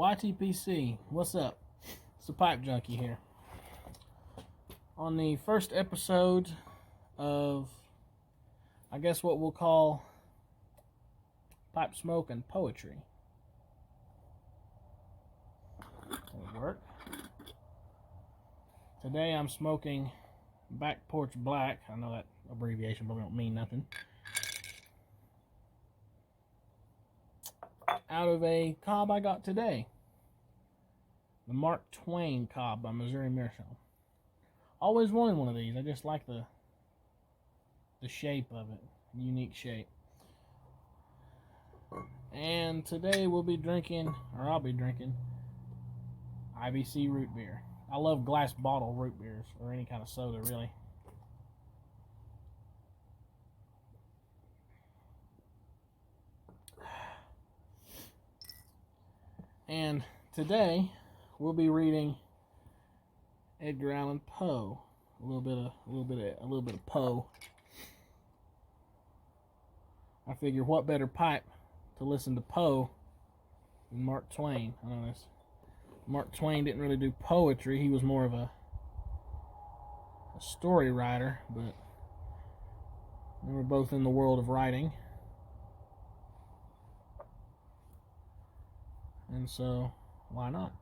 YTPC, what's up? It's the Pipe Junkie here. On the first episode of, I guess what we'll call Pipesmoke and Poetry. That'll work. Today I'm smoking Back Porch Black. I know that abbreviation probably don't mean nothing. Out of a cob I got today. The Mark Twain cob by Missouri Meerschaum. Always wanted one of these. I just like the shape of it. Unique shape. And today we'll be drinking, or I'll be drinking, IBC root beer. I love glass bottle root beers, or any kind of soda really. And today we'll be reading Edgar Allan Poe. A little bit of Poe. I figure what better pipe to listen to Poe than Mark Twain. I know this. Mark Twain didn't really do poetry. He was more of a story writer, but they were both in the world of writing. And so, why not?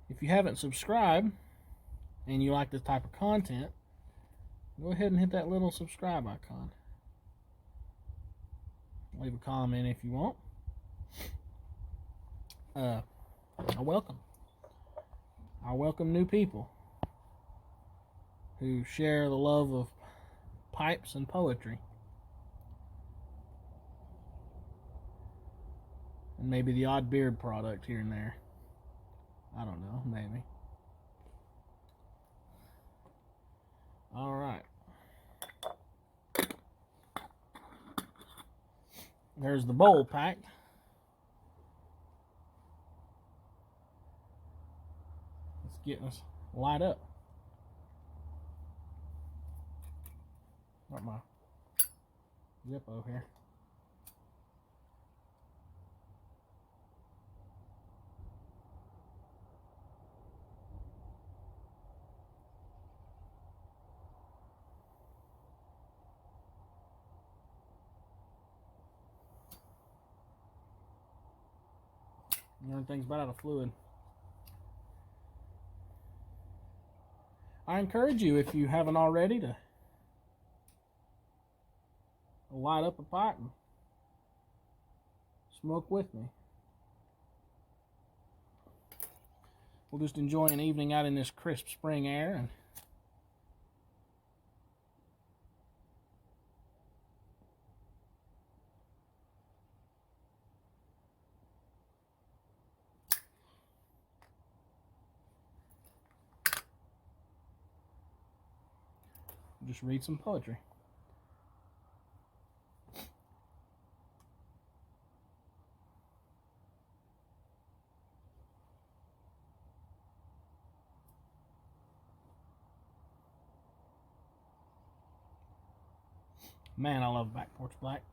If you haven't subscribed and you like this type of content, go ahead and hit that little subscribe icon. Leave a comment if you want. I welcome new people who share the love of pipes and poetry. And maybe the odd beard product here and there. I don't know, maybe. Alright. There's the bowl packed. Let's get us light up. Got my Zippo here. Everything's about out of fluid. I encourage you, if you haven't already, to light up a pipe and smoke with me. We'll just enjoy an evening out in this crisp spring air and just read some poetry. Man, I love Back Porch Black.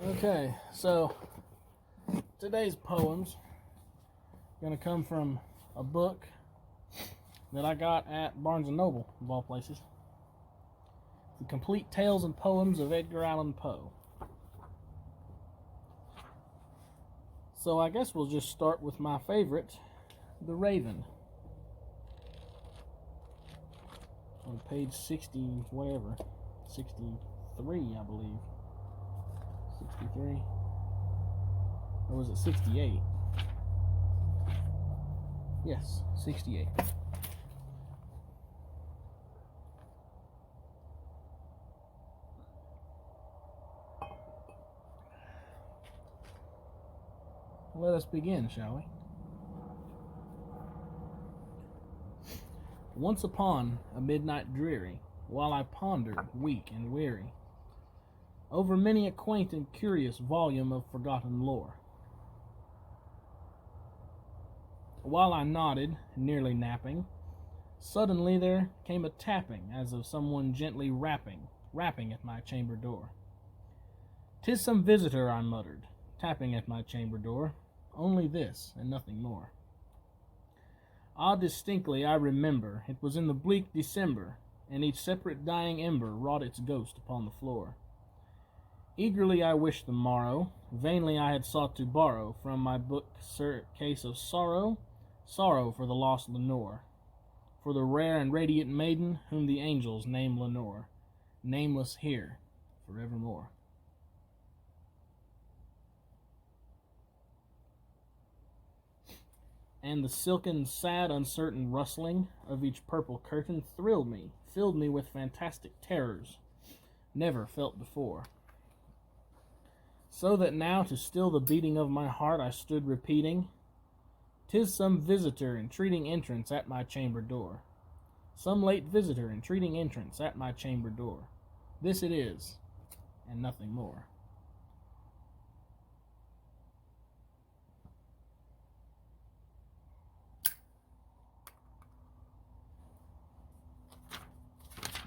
Okay, so today's poems are going to come from a book that I got at Barnes & Noble, of all places. The Complete Tales and Poems of Edgar Allan Poe. So I guess we'll just start with my favorite, The Raven. On page 60, whatever, 63, I believe. 63? Or was it 68? Yes, 68. Let us begin, shall we? Once upon a midnight dreary, while I pondered, weak and weary, over many a quaint and curious volume of forgotten lore, while I nodded, nearly napping, suddenly there came a tapping, as of someone gently rapping at my chamber door. "'Tis some visitor," I muttered, tapping at my chamber door, only this and nothing more. Ah, distinctly I remember, it was in the bleak December, and each separate dying ember wrought its ghost upon the floor. Eagerly I wished the morrow, vainly I had sought to borrow from my bookcase of sorrow, sorrow for the lost Lenore, for the rare and radiant maiden whom the angels name Lenore, nameless here forevermore. And the silken, sad, uncertain rustling of each purple curtain thrilled me, filled me with fantastic terrors, never felt before. So that now, to still the beating of my heart, I stood repeating, "'Tis some visitor entreating entrance at my chamber door. Some late visitor entreating entrance at my chamber door. This it is, and nothing more."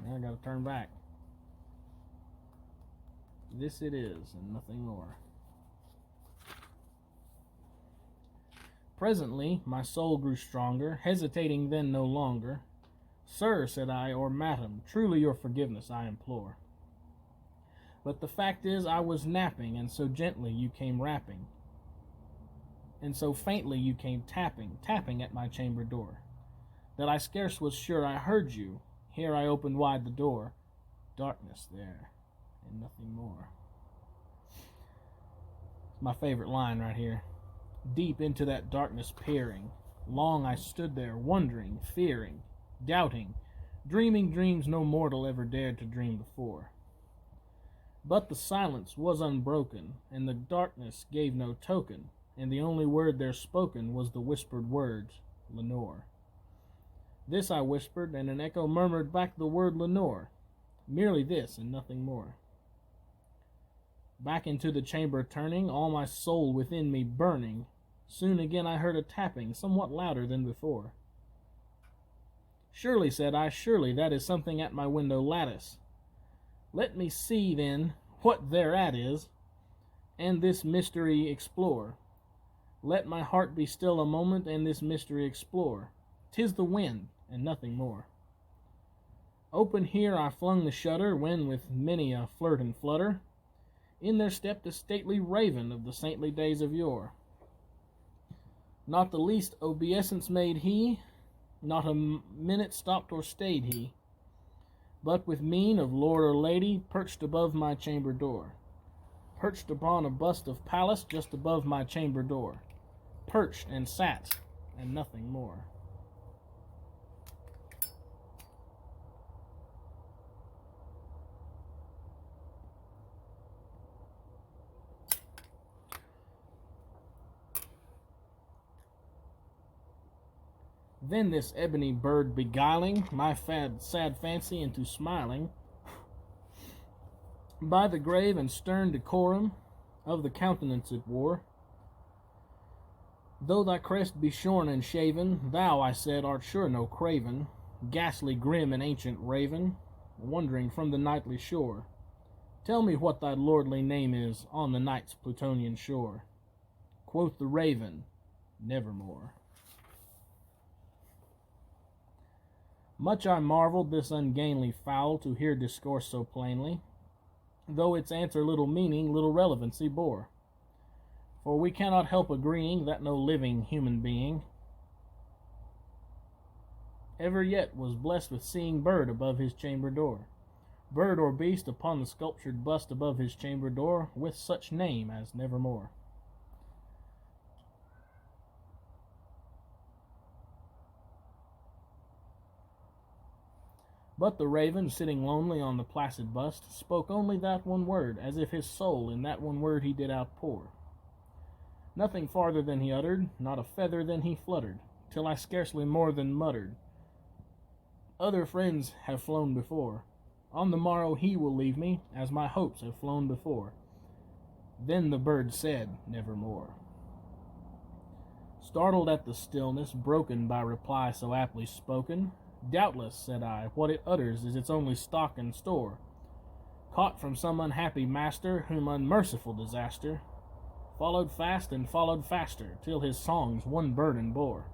Now I gotta turn back. This it is, and nothing more. Presently my soul grew stronger, hesitating then no longer. "Sir," said I, "or madam, truly your forgiveness I implore. But the fact is I was napping, and so gently you came rapping, and so faintly you came tapping, tapping at my chamber door, that I scarce was sure I heard you. Here I opened wide the door. Darkness there, and nothing more." My favorite line right here. Deep into that darkness peering, long I stood there, wondering, fearing, doubting, dreaming dreams no mortal ever dared to dream before. But the silence was unbroken, and the darkness gave no token, and the only word there spoken was the whispered words, "Lenore." This I whispered, and an echo murmured back the word "Lenore." Merely this, and nothing more. Back into the chamber turning, all my soul within me burning, soon again I heard a tapping, somewhat louder than before. "Surely," said I, "surely that is something at my window lattice. Let me see, then, what thereat is, and this mystery explore. Let my heart be still a moment, and this mystery explore. 'Tis the wind, and nothing more." Open here I flung the shutter, when with many a flirt and flutter, in there stepped a stately raven of the saintly days of yore. Not the least obeisance made he, not a minute stopped or stayed he, but with mien of lord or lady perched above my chamber door, perched upon a bust of Pallas just above my chamber door, perched and sat, and nothing more. Then this ebony bird beguiling my sad fancy into smiling, by the grave and stern decorum of the countenance it wore. "Though thy crest be shorn and shaven, thou," I said, "art sure no craven, ghastly, grim, and ancient raven, wandering from the nightly shore. Tell me what thy lordly name is on the night's Plutonian shore." Quoth the raven, "Nevermore." Much I marveled this ungainly fowl to hear discourse so plainly, though its answer little meaning, little relevancy bore. For we cannot help agreeing that no living human being ever yet was blessed with seeing bird above his chamber door, bird or beast upon the sculptured bust above his chamber door, with such name as Nevermore. But the raven, sitting lonely on the placid bust, spoke only that one word, as if his soul in that one word he did outpour. Nothing farther than he uttered, not a feather than he fluttered, till I scarcely more than muttered, "Other friends have flown before. On the morrow he will leave me, as my hopes have flown before." Then the bird said, "Nevermore." Startled at the stillness, broken by reply so aptly spoken, "Doubtless," said I, "what it utters is its only stock and store, caught from some unhappy master, whom unmerciful disaster followed fast and followed faster, till his songs one burden bore,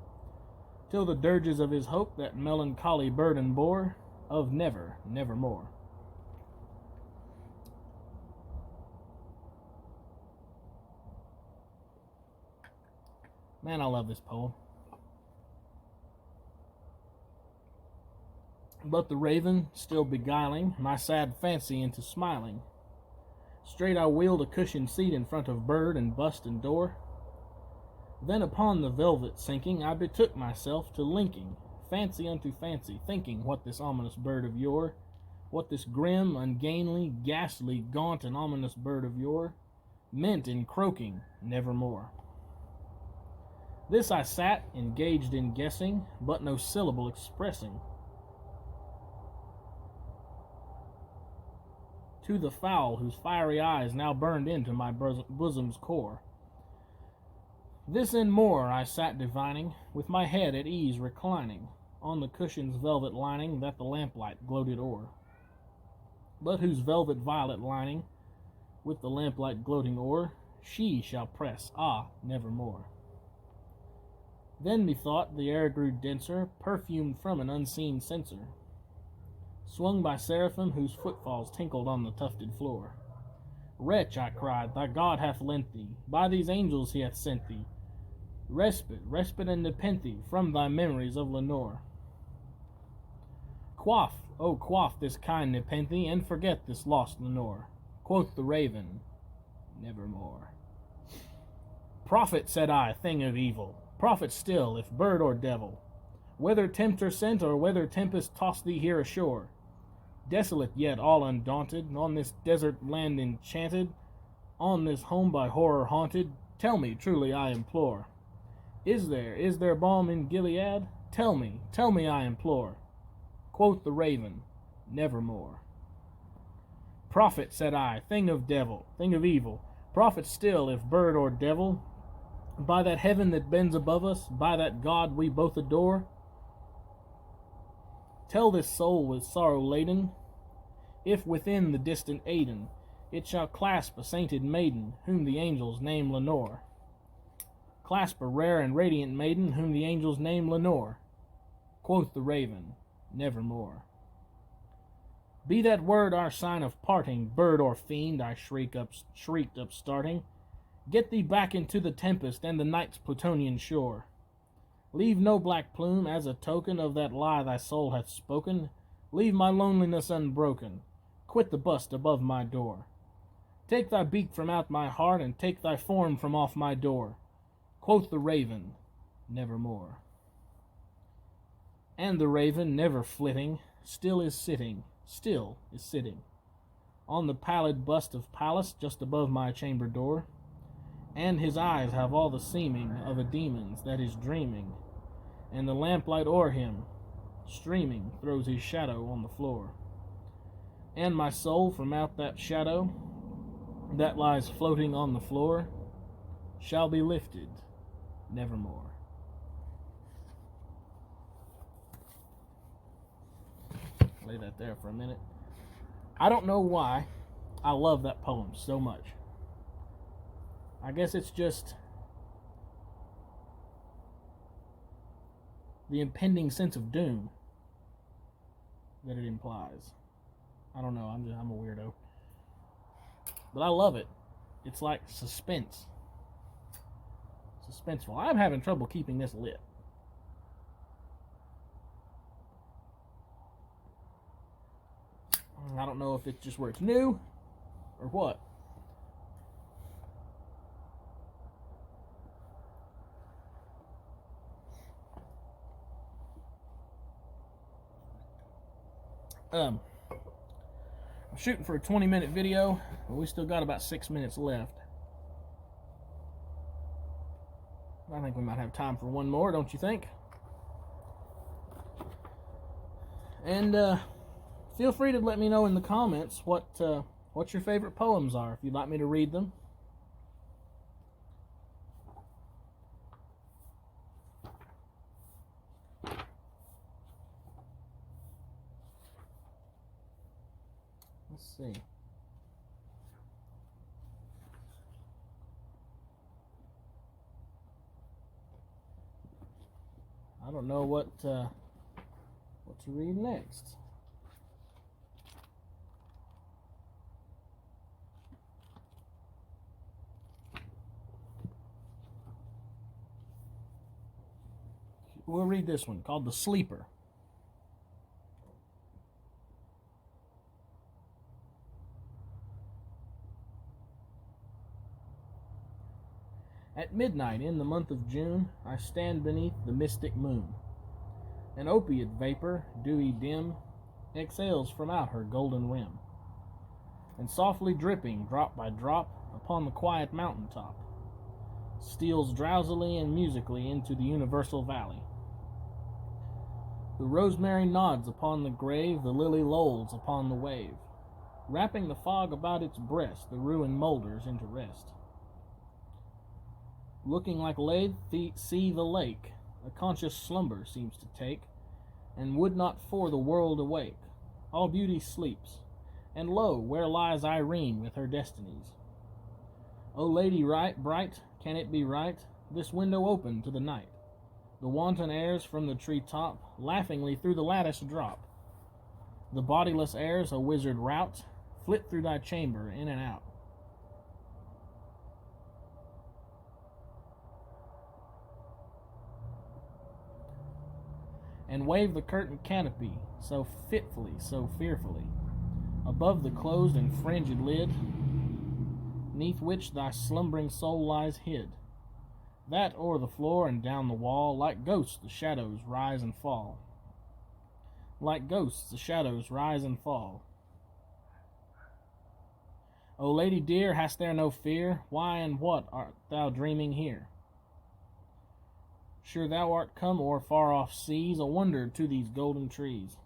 till the dirges of his hope that melancholy burden bore, of never, nevermore. Man, I love this poem. But the raven, still beguiling my sad fancy into smiling, straight I wheeled a cushioned seat in front of bird and bust and door. Then upon the velvet sinking, I betook myself to linking fancy unto fancy, thinking what this ominous bird of yore, what this grim, ungainly, ghastly, gaunt, and ominous bird of yore meant in croaking nevermore. This I sat, engaged in guessing, but no syllable expressing, to the fowl whose fiery eyes now burned into my bosom's core. This and more I sat divining, with my head at ease reclining on the cushion's velvet lining that the lamplight gloated o'er, but whose velvet violet lining, with the lamplight gloating o'er, she shall press, nevermore. Then methought the air grew denser, perfumed from an unseen censer, swung by seraphim whose footfalls tinkled on the tufted floor. Wretch, I cried, thy God hath lent thee, by these angels he hath sent thee, respite and nepenthe from thy memories of Lenore. Quaff, oh quaff this kind nepenthe, and forget this lost Lenore. Quoth the raven, nevermore. Prophet, said I, thing of evil, prophet still, if bird or devil, whether tempter sent or whether tempest tossed thee here ashore, desolate yet all undaunted, on this desert land enchanted, on this home by horror haunted, tell me, truly I implore, is there balm in Gilead? Tell me, I implore. Quoth the raven, nevermore. Prophet, said I, thing of evil, prophet still, if bird or devil, by that heaven that bends above us, by that God we both adore, tell this soul with sorrow laden, if within the distant Aidenn it shall clasp a sainted maiden, whom the angels name Lenore. Clasp a rare and radiant maiden, whom the angels name Lenore. Quoth the raven, nevermore. Be that word our sign of parting, bird or fiend, I shrieked up starting. Get thee back into the tempest and the night's Plutonian shore. Leave no black plume as a token of that lie thy soul hath spoken. Leave my loneliness unbroken. Quit the bust above my door. Take thy beak from out my heart, and take thy form from off my door. Quoth the raven, nevermore. And the raven, never flitting, still is sitting, on the pallid bust of Pallas just above my chamber door. And his eyes have all the seeming of a demon's that is dreaming, and the lamplight o'er him, streaming, throws his shadow on the floor. And my soul from out that shadow that lies floating on the floor shall be lifted nevermore. Lay that there for a minute. I don't know why I love that poem so much. I guess it's just the impending sense of doom that it implies. I don't know, I'm a weirdo. But I love it. It's like suspense. Suspenseful. I'm having trouble keeping this lit. I don't know if it's just where it's new or what. I'm shooting for a 20-minute video, but we still got about 6 minutes left. I think we might have time for one more, don't you think? And feel free to let me know in the comments what your favorite poems are, if you'd like me to read them. Let's see. I don't know what to read next. We'll read this one called The Sleeper. At midnight in the month of June, I stand beneath the mystic moon. An opiate vapor, dewy dim, exhales from out her golden rim, and softly dripping, drop by drop, upon the quiet mountain top, steals drowsily and musically into the universal valley. The rosemary nods upon the grave, the lily lolls upon the wave. Wrapping the fog about its breast, the ruin moulders into rest. Looking like laid see the lake, a conscious slumber seems to take, and would not for the world awake. All beauty sleeps, and lo, where lies Irene with her destinies? O lady bright, can it be right, this window open to the night? The wanton airs from the tree top laughingly through the lattice drop. The bodiless airs, a wizard rout, flit through thy chamber in and out. And wave the curtain canopy, so fitfully, so fearfully, above the closed and fringed lid, neath which thy slumbering soul lies hid, that o'er the floor and down the wall, like ghosts the shadows rise and fall. Like ghosts the shadows rise and fall. O lady dear, hast there no fear? Why and what art thou dreaming here? Sure thou art come o'er far-off seas, a wonder to these golden trees.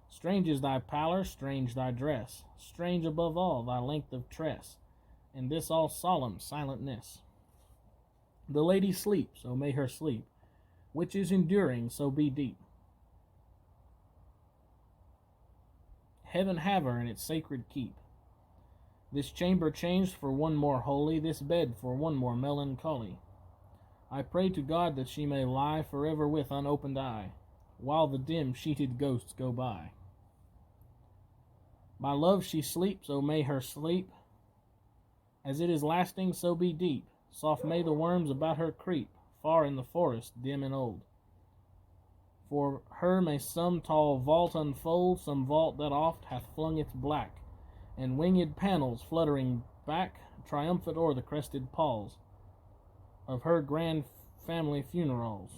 Strange is thy pallor, strange thy dress, strange above all thy length of tress, and this all solemn silentness. The lady sleeps, oh may her sleep, which is enduring, so be deep. Heaven have her in its sacred keep. This chamber changed for one more holy, this bed for one more melancholy. I pray to God that she may lie forever with unopened eye, while the dim sheeted ghosts go by. My love she sleeps, oh may her sleep, as it is lasting, so be deep. Soft may the worms about her creep, far in the forest dim and old. For her may some tall vault unfold, some vault that oft hath flung its black and winged panels fluttering back, triumphant o'er the crested palls of her grand family funerals.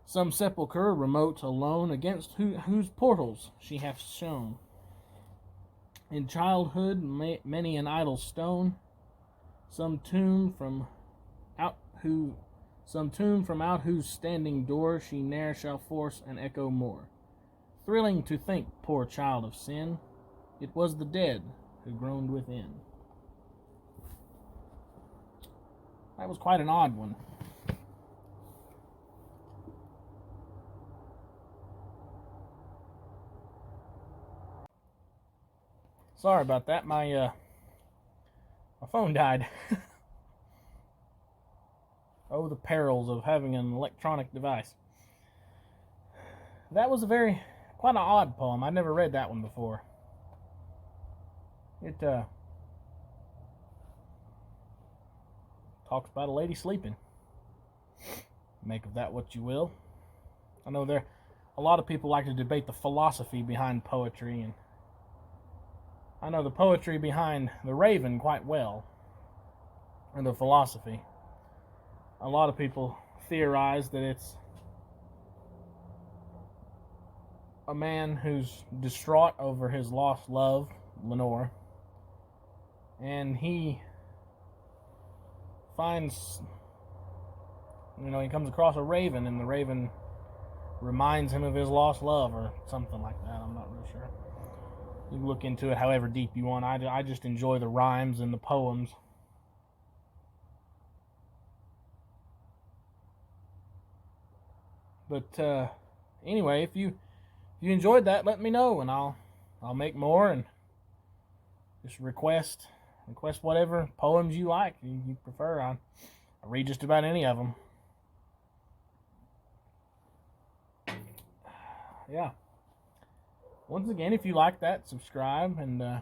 Some sepulchre remote, alone, against whose portals she hath shone. In childhood many an idle stone, some tomb from out whose standing door she ne'er shall force an echo more. Thrilling to think, poor child of sin, it was the dead who groaned within. That was quite an odd one. Sorry about that. My phone died. Oh, the perils of having an electronic device. That was quite an odd poem. I'd never read that one before. It talks about a lady sleeping. Make of that what you will. I know a lot of people like to debate the philosophy behind poetry, and I know the poetry behind The Raven quite well, and the philosophy. A lot of people theorize that it's a man who's distraught over his lost love, Lenore, and he finds, he comes across a raven, and the raven reminds him of his lost love, or something like that. I'm not really sure. You can look into it however deep you want. I just enjoy the rhymes and the poems. But anyway, if you enjoyed that, let me know, and I'll make more, and just request whatever poems you like, you prefer. I read just about any of them. yeah. Once again, if you like that, subscribe, and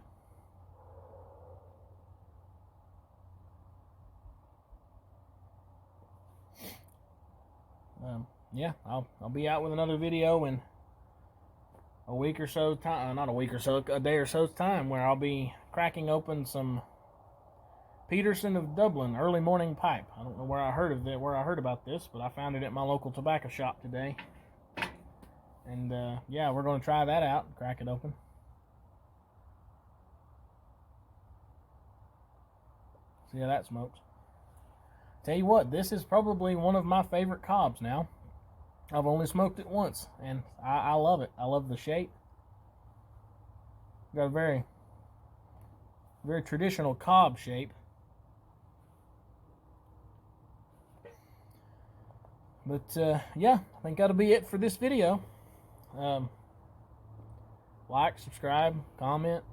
yeah, I'll be out with another video in a week or so time, not a week or so, a day or so's time, where I'll be cracking open some Peterson of Dublin early morning pipe. I don't know where I heard about this, but I found it at my local tobacco shop today. And yeah, we're going to try that out, crack it open. See how that smokes. Tell you what, this is probably one of my favorite cobs now. I've only smoked it once, and I love it. I love the shape. Got a very, very traditional cob shape. But yeah, I think that'll be it for this video. Like, subscribe, comment.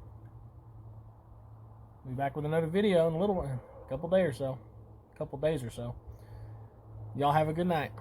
Be back with another video in a couple days or so. Y'all have a good night.